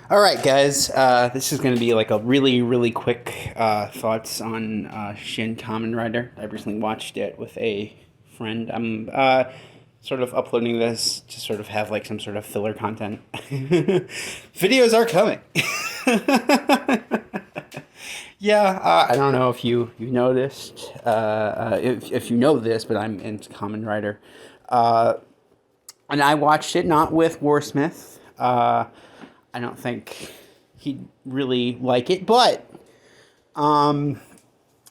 All right, guys. This is going to be like a really, really quick thoughts on Shin Kamen Rider. I recently watched it with a friend. I'm sort of uploading this to sort of have like some sort of filler content. Videos are coming. Yeah, I don't know if you noticed, if you know this, but I'm into Kamen Rider. Uh, and I watched it not with Warsmith. I don't think he'd really like it, but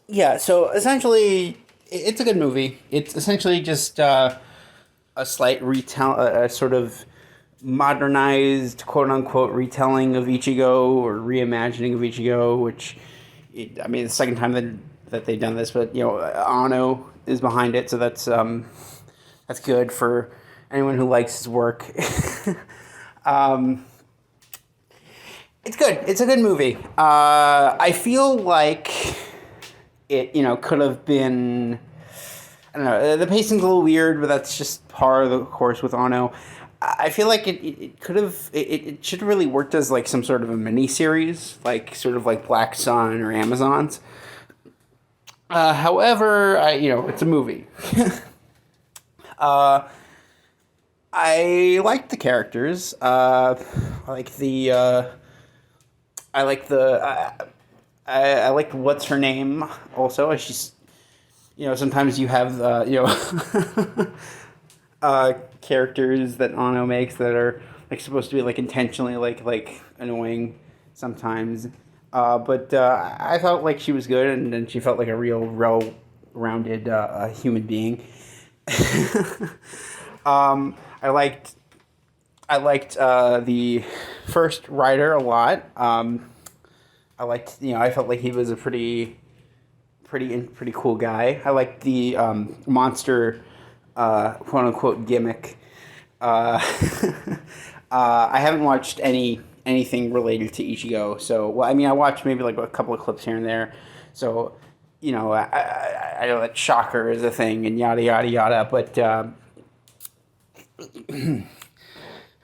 yeah. So essentially, it's a good movie. It's essentially just a slight retell, a sort of modernized, quote unquote, retelling of Ichigo or reimagining of Ichigo. Which, I mean, the second time that they've done this, but Ano is behind it, so that's good for anyone who likes his work. um, it's good. It's a good movie. I feel like it, could have been. I don't know. The pacing's a little weird, but that's just par of the course with Ano. I feel like it could have. It should have really worked as like some sort of a mini series, like sort of like Black Sun or Amazon's. However, it's a movie. I like the characters. I like the. I like the. I like what's her name. Also, she's. Sometimes you have characters that Ano makes that are like supposed to be like intentionally like annoying sometimes. But I felt like she was good, and she felt like a real well-rounded human being. I liked the first rider a lot. I felt like he was a pretty cool guy. I liked the monster, quote unquote, gimmick. I haven't watched anything related to Ichigo, so well, I mean, I watched maybe like a couple of clips here and there. So, I know that Shocker is a thing and yada yada yada, but.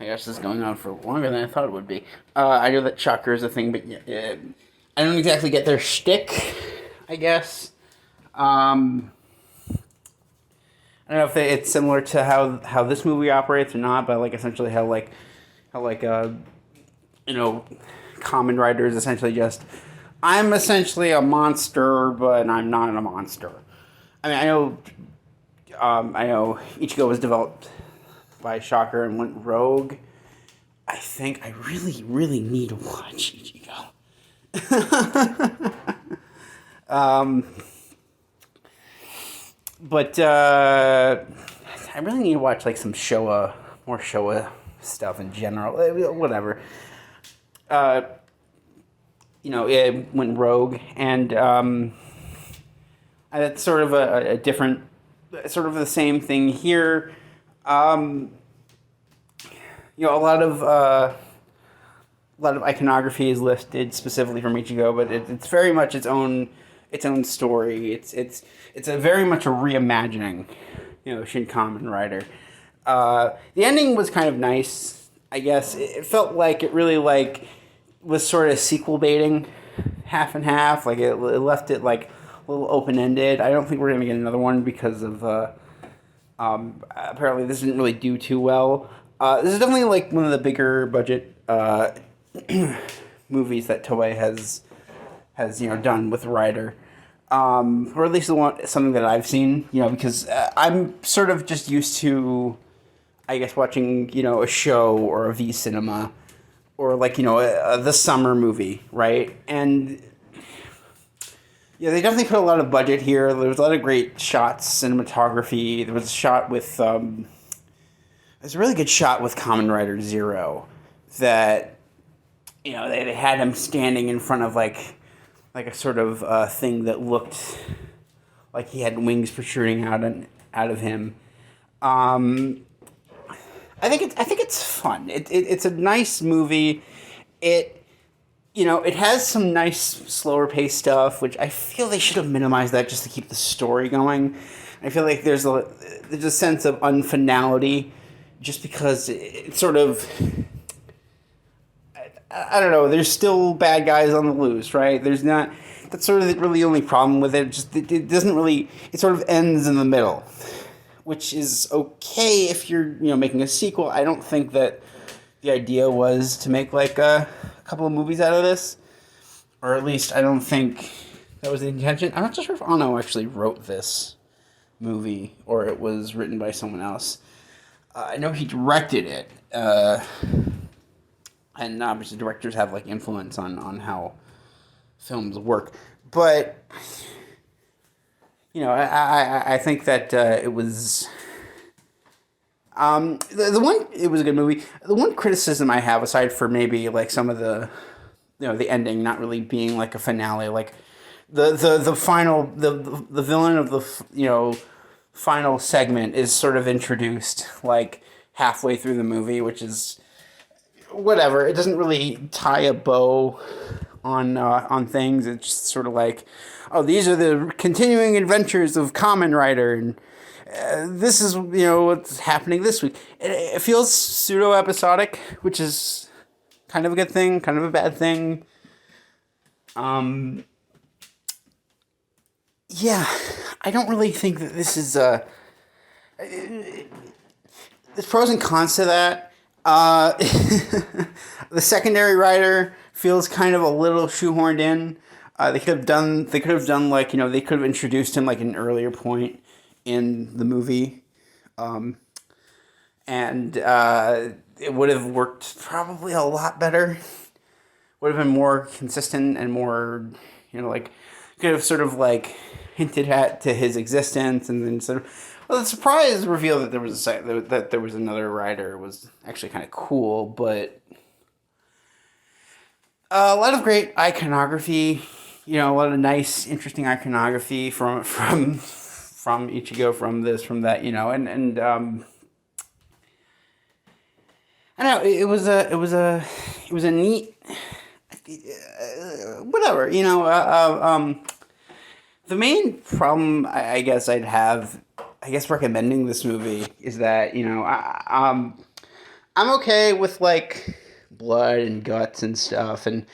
I guess this is going on for longer than I thought it would be. I know that Shocker is a thing, but I don't exactly get their shtick, I guess. I don't know if it's similar to how this movie operates or not, but like essentially how Kamen Rider is essentially just, I'm essentially a monster, but I'm not a monster. I mean, I know Ichigo was developed by Shocker and went rogue. I think I really, really need to watch Ichigo. But I really need to watch like some more Showa stuff in general. Whatever. It went rogue, and that's sort of a different, sort of the same thing here. A lot of iconography is listed specifically from Ichigo, but it's very much its own story. It's a very much a reimagining, Shin Kamen Rider. The ending was kind of nice, I guess. It felt like it really like was sort of sequel baiting, half and half. Like it left it like a little open ended. I don't think we're gonna get another one because of apparently this didn't really do too well. This is definitely like one of the bigger budget movies that Toei has done with Rider, or at least something that I've seen. Because I'm sort of just used to, I guess, watching a show or a V Cinema, or like the summer movie, right? And they definitely put a lot of budget here. There was a lot of great shots, cinematography. There was a shot with there's a really good shot with Kamen Rider Zero that they had him standing in front of like a sort of thing that looked like he had wings protruding out of him. I think it's fun. It's a nice movie. It has some nice slower paced stuff, which I feel they should have minimized that just to keep the story going. I feel like there's a sense of unfinality just because it's sort of I don't know. There's still bad guys on the loose, right? There's not. That's sort of the really only problem with it. Just it doesn't really. It sort of ends in the middle, which is okay if you're making a sequel. I don't think that the idea was to make like a couple of movies out of this, or at least I don't think that was the intention. I'm not sure if Ono actually wrote this movie or it was written by someone else. I know he directed it. And obviously directors have like influence on how films work, but I think that it was the one. It was a good movie. The one criticism I have, aside for maybe like some of the the ending not really being like a finale, like the final the villain of the final segment is sort of introduced like halfway through the movie, which is whatever. It doesn't really tie a bow on things. It's just sort of like, oh, these are the continuing adventures of Kamen Rider, and this is what's happening this week. It feels pseudo episodic, which is kind of a good thing, kind of a bad thing. Yeah, I don't really think that this is there's pros and cons to that. The secondary rider feels kind of a little shoehorned in. They could have done like they could have introduced him like at an earlier point in the movie, and it would have worked probably a lot better. Would have been more consistent and more like could have sort of like hinted to his existence, and then sort of. Well, the surprise reveal that there was another rider was actually kind of cool, but a lot of great iconography, a lot of nice, interesting iconography from Ichigo, from this, from that, and I don't know, it was a neat, whatever, the main problem I guess I'd have. I guess recommending this movie is that I'm okay with like blood and guts and stuff, and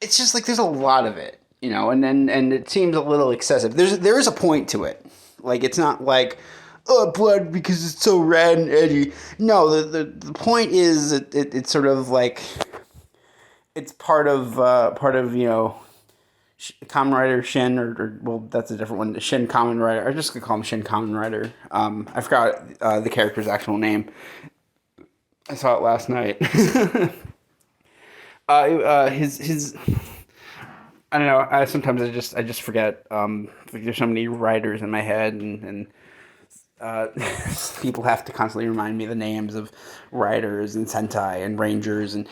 it's just like there's a lot of it, and it seems a little excessive. There is a point to it, like it's not like blood because it's so red and edgy. No, the point is it's sort of like it's part of Kamen Rider Shin, or well, that's a different one. Shin Kamen Rider. I'm just gonna call him Shin Kamen Rider. I forgot the character's actual name. I saw it last night. His I don't know. Sometimes I just forget. There's so many writers in my head, and people have to constantly remind me the names of writers and Sentai and Rangers, and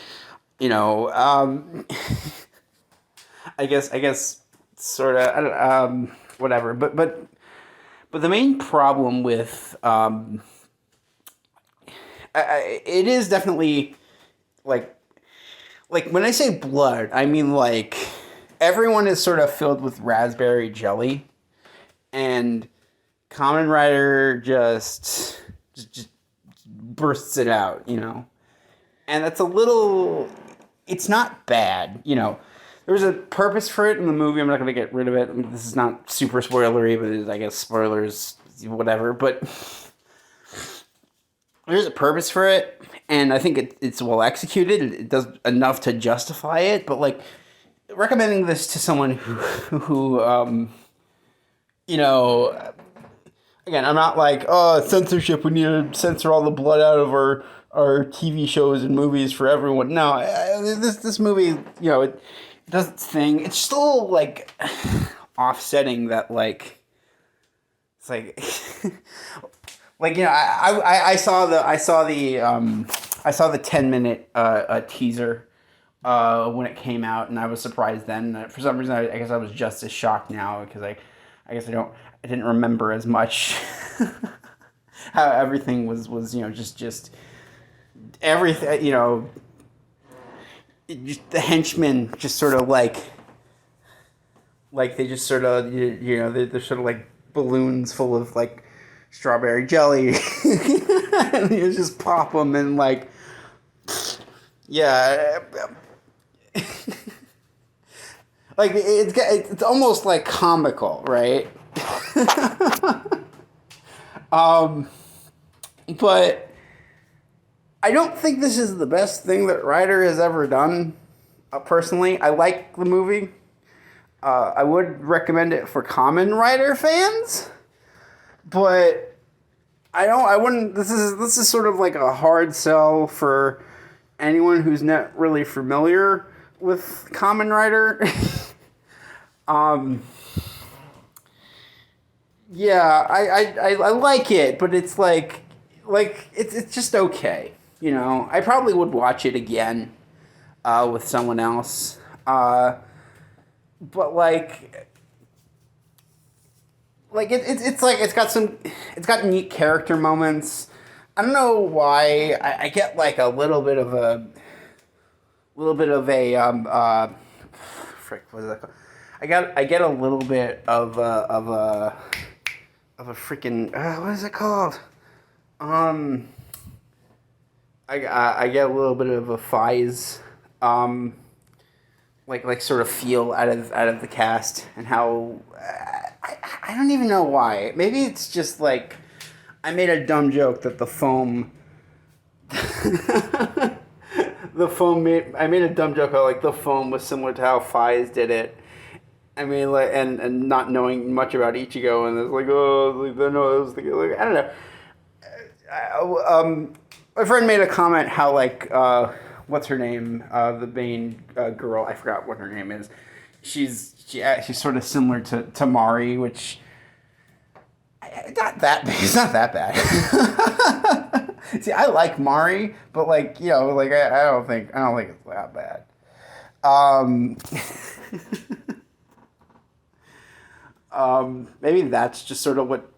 I guess, sort of, whatever. But the main problem with it is definitely like when I say blood, I mean like everyone is sort of filled with raspberry jelly, and Kamen Rider just bursts it out, and that's a little. It's not bad, There's a purpose for it in the movie. I'm not going to get rid of it. This is not super spoilery, but I guess spoilers, whatever. But there's a purpose for it, and I think it's well executed. It does enough to justify it. But like recommending this to someone who again, I'm not like, censorship. We need to censor all the blood out of our TV shows and movies for everyone. No, this movie, it does its thing. It's still like offsetting that like it's like like I saw the 10-minute teaser when it came out, and I was surprised then. For some reason, I guess I was just as shocked now because I guess I didn't remember as much how everything was just everything the henchmen just sort of like they just sort of they're sort of like balloons full of like strawberry jelly and you just pop them and like Like it's almost like comical, right? But I don't think this is the best thing that Ryder has ever done. Personally, I like the movie. I would recommend it for Kamen Rider fans, but I wouldn't. This is sort of like a hard sell for anyone who's not really familiar with Kamen Rider. Yeah, I like it, but it's like it's just okay. I probably would watch it again with someone else. But it's like it's got neat character moments. I don't know why I get like a frick, what is that called? I get a little bit of a freaking what is it called? I get a little bit of a Fies like sort of feel out of the cast, and how I don't even know why. Maybe it's just like I made a dumb joke that the foam I made a dumb joke how like the foam was similar to how Fies did it. I mean, like, and not knowing much about Ichigo, and it's like, I don't know. My friend made a comment how like what's her name? The main girl, I forgot what her name is. She's sort of similar to Mari, which it's not that bad. See, I like Mari, but like like I don't think it's that bad. Maybe that's just sort of what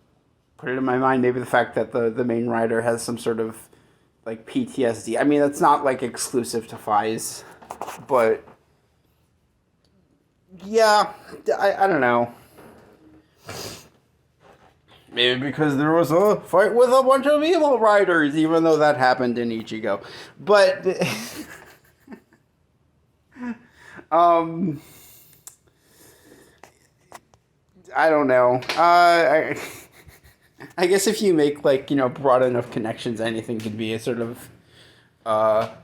put it in my mind. Maybe the fact that the main writer has some sort of like PTSD. I mean, that's not like exclusive to Fies, but yeah, I don't know. Maybe because there was a fight with a bunch of evil riders, even though that happened in Ichigo. But I don't know. I guess if you make like broad enough connections, anything could be a sort of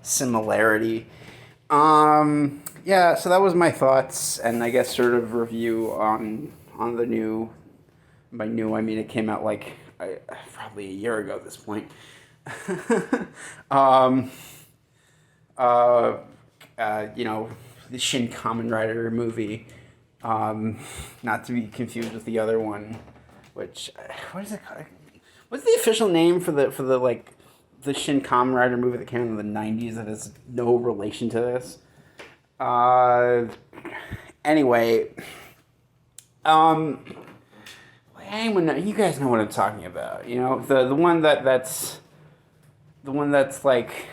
similarity. Yeah. So that was my thoughts, and I guess sort of review on the new. By new, I mean it came out like probably a year ago at this point. The Shin Kamen Rider movie. Not to be confused with the other one, which what is it called? What's the official name for the like the Shin Kamen Rider movie that came out in the 90s that has no relation to this? Anyway, anyone, you guys know what I'm talking about. The one that's like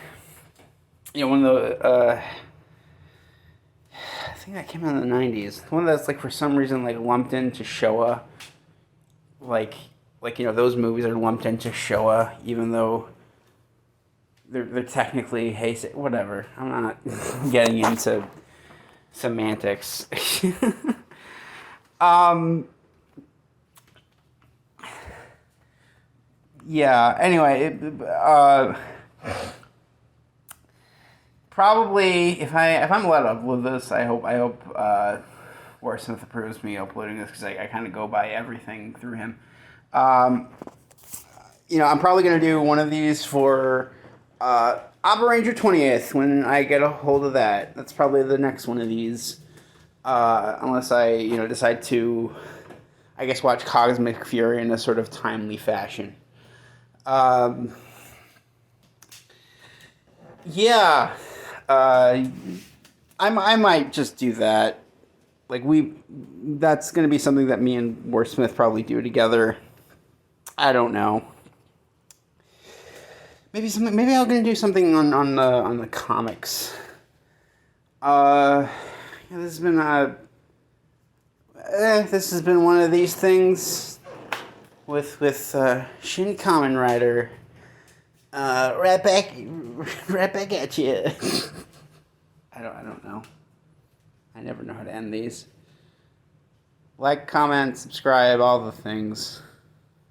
one of the I think that came out in the 90s. The one that's like for some reason like lumped into Showa. Like those movies are lumped into Showa, even though they're technically Heisei. Whatever. I'm not getting into semantics. Yeah. Anyway, probably if I'm allowed to upload this, I hope Warsmith approves me uploading this, because I kind of go by everything through him. I'm probably gonna do one of these for Abba Ranger 20th when I get a hold of that. That's probably the next one of these, unless I decide to, I guess, watch Cosmic Fury in a sort of timely fashion. Yeah, I might just do that. Like that's gonna be something that me and Warsmith probably do together. I don't know. Maybe I'm gonna do something on the comics. This has been one of these things with Shin Kamen Rider. Right back at you. I don't know. I never know how to end these. Like, comment, subscribe, all the things.